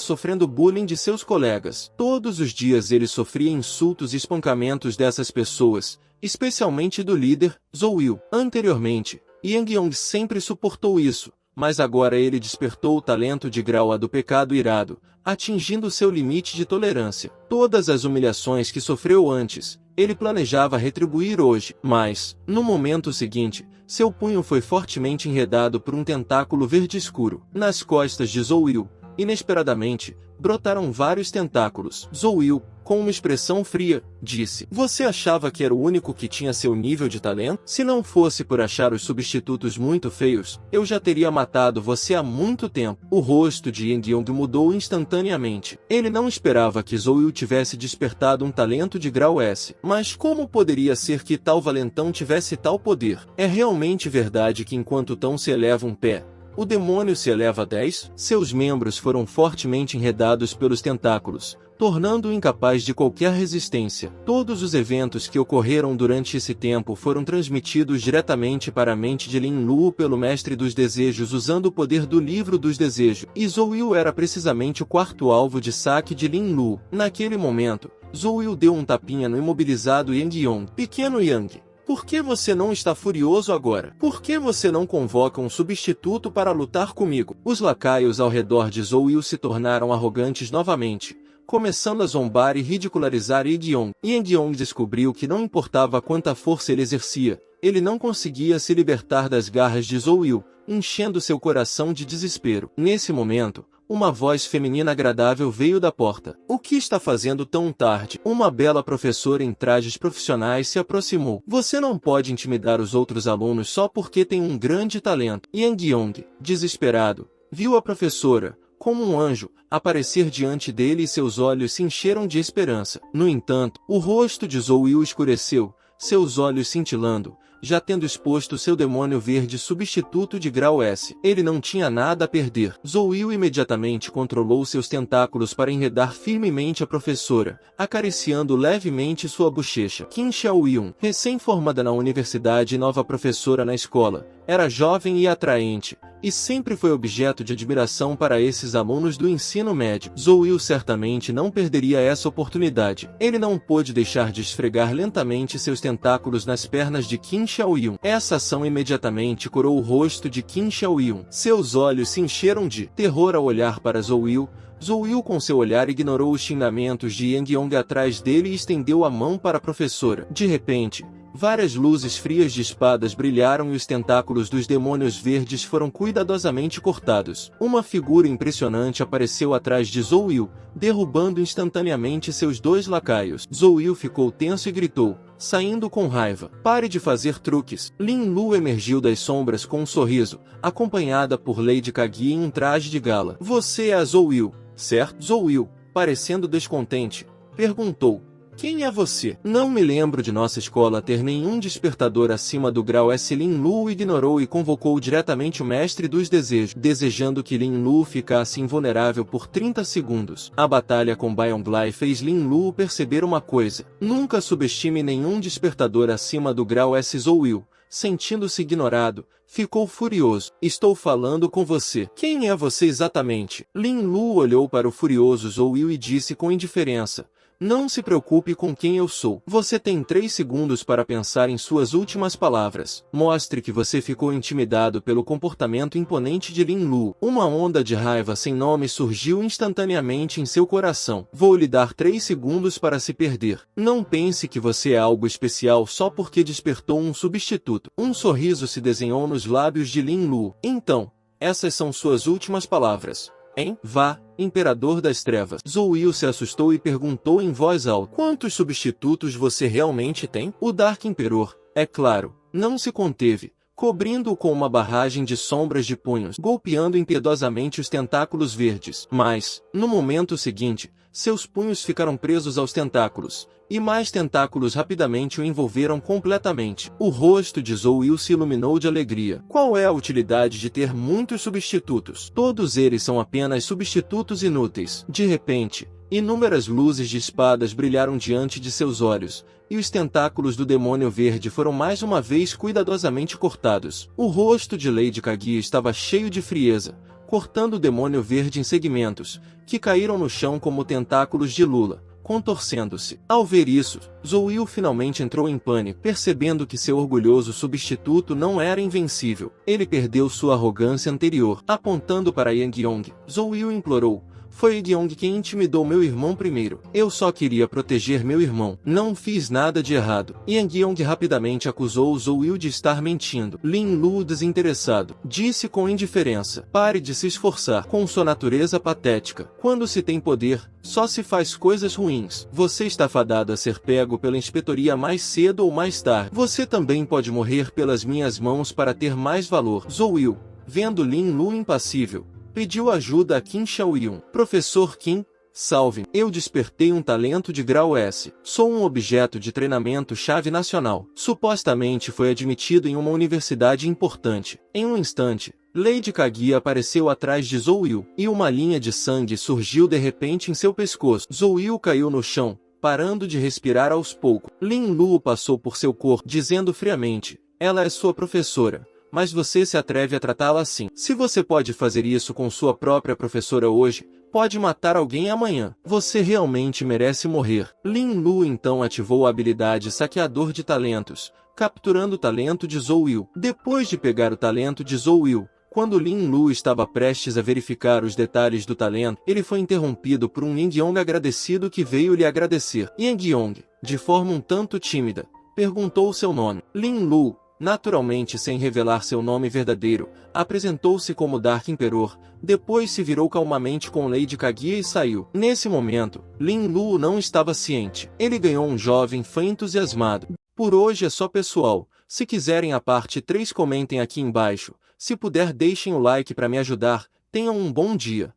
sofrendo bullying de seus colegas. Todos os dias ele sofria insultos e espancamentos dessas pessoas, especialmente do líder, Zhou. Anteriormente, Yong sempre suportou isso, mas agora ele despertou o talento de grau A do pecado irado, atingindo seu limite de tolerância. Todas as humilhações que sofreu antes, ele planejava retribuir hoje, mas, no momento seguinte, seu punho foi fortemente enredado por um tentáculo verde escuro. Nas costas de Zhou, inesperadamente, brotaram vários tentáculos. Zhou, com uma expressão fria, disse: Você achava que era o único que tinha seu nível de talento? Se não fosse por achar os substitutos muito feios, eu já teria matado você há muito tempo. O rosto de Yong mudou instantaneamente. Ele não esperava que Zhou tivesse despertado um talento de grau S. Mas como poderia ser que tal valentão tivesse tal poder? É realmente verdade que enquanto Tão se eleva um pé, o demônio se eleva a 10? Seus membros foram fortemente enredados pelos tentáculos, tornando-o incapaz de qualquer resistência. Todos os eventos que ocorreram durante esse tempo foram transmitidos diretamente para a mente de Lin Lu pelo Mestre dos Desejos usando o poder do Livro dos Desejos, e Zhou era precisamente o quarto alvo de saque de Lin Lu. Naquele momento, Zhou deu um tapinha no imobilizado Yong. Pequeno Yang, por que você não está furioso agora? Por que você não convoca um substituto para lutar comigo? Os lacaios ao redor de Zhou se tornaram arrogantes novamente, começando a zombar e ridicularizar Yong. Yong descobriu que não importava quanta força ele exercia, ele não conseguia se libertar das garras de Zhou, enchendo seu coração de desespero. Nesse momento, uma voz feminina agradável veio da porta. O que está fazendo tão tarde? Uma bela professora em trajes profissionais se aproximou. Você não pode intimidar os outros alunos só porque tem um grande talento. Yong, desesperado, viu a professora, como um anjo, aparecer diante dele e seus olhos se encheram de esperança. No entanto, o rosto de Zhou escureceu, seus olhos cintilando, já tendo exposto seu demônio verde substituto de grau S. Ele não tinha nada a perder. Zhou imediatamente controlou seus tentáculos para enredar firmemente a professora, acariciando levemente sua bochecha. Qin Xiaoyun, recém-formada na universidade e nova professora na escola, era jovem e atraente, e sempre foi objeto de admiração para esses alunos do ensino médio. Zhou certamente não perderia essa oportunidade. Ele não pôde deixar de esfregar lentamente seus tentáculos nas pernas de Qin Xiaoyun. Essa ação imediatamente curou o rosto de Qin Xiaoyun. Seus olhos se encheram de terror ao olhar para Zhou. Zhou com seu olhar ignorou os xingamentos de Yong atrás dele e estendeu a mão para a professora. De repente, várias luzes frias de espadas brilharam e os tentáculos dos demônios verdes foram cuidadosamente cortados. Uma figura impressionante apareceu atrás de Zhou, derrubando instantaneamente seus dois lacaios. Zhou ficou tenso e gritou, saindo com raiva: Pare de fazer truques. Lin Lu emergiu das sombras com um sorriso, acompanhada por Lady Kagi em um traje de gala. Você é a Zhou, certo? Zhou, parecendo descontente, perguntou: Quem é você? Não me lembro de nossa escola ter nenhum despertador acima do grau S. Lin Lu ignorou e convocou diretamente o Mestre dos Desejos, desejando que Lin Lu ficasse invulnerável por 30 segundos. A batalha com Byonglai fez Lin Lu perceber uma coisa: nunca subestime nenhum despertador acima do grau S. Zhou sentindo-se ignorado, ficou furioso. Estou falando com você. Quem é você exatamente? Lin Lu olhou para o furioso Zhou Yu e disse com indiferença: não se preocupe com quem eu sou. Você tem 3 segundos para pensar em suas últimas palavras. Mostre que você ficou intimidado pelo comportamento imponente de Lin Lu. Uma onda de raiva sem nome surgiu instantaneamente em seu coração. Vou lhe dar 3 segundos para se perder. Não pense que você é algo especial só porque despertou um substituto. Um sorriso se desenhou nos lábios de Lin Lu. Então, essas são suas últimas palavras. Hein? Vá, Imperador das Trevas. Zhou Yu se assustou e perguntou em voz alta: quantos substitutos você realmente tem? O Dark Emperor, é claro, não se conteve, cobrindo-o com uma barragem de sombras de punhos, golpeando impiedosamente os tentáculos verdes. Mas, no momento seguinte, seus punhos ficaram presos aos tentáculos, e mais tentáculos rapidamente o envolveram completamente. O rosto de Zhou Yu se iluminou de alegria. Qual é a utilidade de ter muitos substitutos? Todos eles são apenas substitutos inúteis. De repente, inúmeras luzes de espadas brilharam diante de seus olhos, e os tentáculos do demônio verde foram mais uma vez cuidadosamente cortados. O rosto de Lady Kaguya estava cheio de frieza, cortando o demônio verde em segmentos, que caíram no chão como tentáculos de lula, contorcendo-se. Ao ver isso, Zhou Yu finalmente entrou em pânico, percebendo que seu orgulhoso substituto não era invencível. Ele perdeu sua arrogância anterior. Apontando para Yang Yong, Zhou Yu implorou: foi Yang Yong quem intimidou meu irmão primeiro. Eu só queria proteger meu irmão. Não fiz nada de errado. Yang Yong rapidamente acusou Zhou Yu de estar mentindo. Lin Lu, desinteressado, disse com indiferença: pare de se esforçar. Com sua natureza patética. Quando se tem poder, só se faz coisas ruins. Você está fadado a ser pego pela inspetoria mais cedo ou mais tarde. Você também pode morrer pelas minhas mãos para ter mais valor. Zhou Yu, vendo Lin Lu impassível, pediu ajuda a Qin Xiaoyun. Professor Qin, salve-me. Eu despertei um talento de grau S. Sou um objeto de treinamento-chave nacional. Supostamente foi admitido em uma universidade importante. Em um instante, Lady Kaguya apareceu atrás de Zhou Yu, e uma linha de sangue surgiu de repente em seu pescoço. Zhou Yu caiu no chão, parando de respirar aos poucos. Lin Lu passou por seu corpo, dizendo friamente: ela é sua professora, mas você se atreve a tratá-la assim. Se você pode fazer isso com sua própria professora hoje, pode matar alguém amanhã. Você realmente merece morrer. Lin Lu então ativou a habilidade Saqueador de Talentos, capturando o talento de Zhou Yu. Depois de pegar o talento de Zhou Yu, quando Lin Lu estava prestes a verificar os detalhes do talento, ele foi interrompido por um Yang Yong agradecido que veio lhe agradecer. Yang Yong, de forma um tanto tímida, perguntou seu nome. Lin Lu, naturalmente sem revelar seu nome verdadeiro, apresentou-se como Dark Emperor, depois se virou calmamente com Lady Kaguya e saiu. Nesse momento, Lin Lu não estava ciente. Ele ganhou um jovem fã entusiasmado. Por hoje é só, pessoal. Se quiserem a parte 3, comentem aqui embaixo. Se puder, deixem o like para me ajudar. Tenham um bom dia.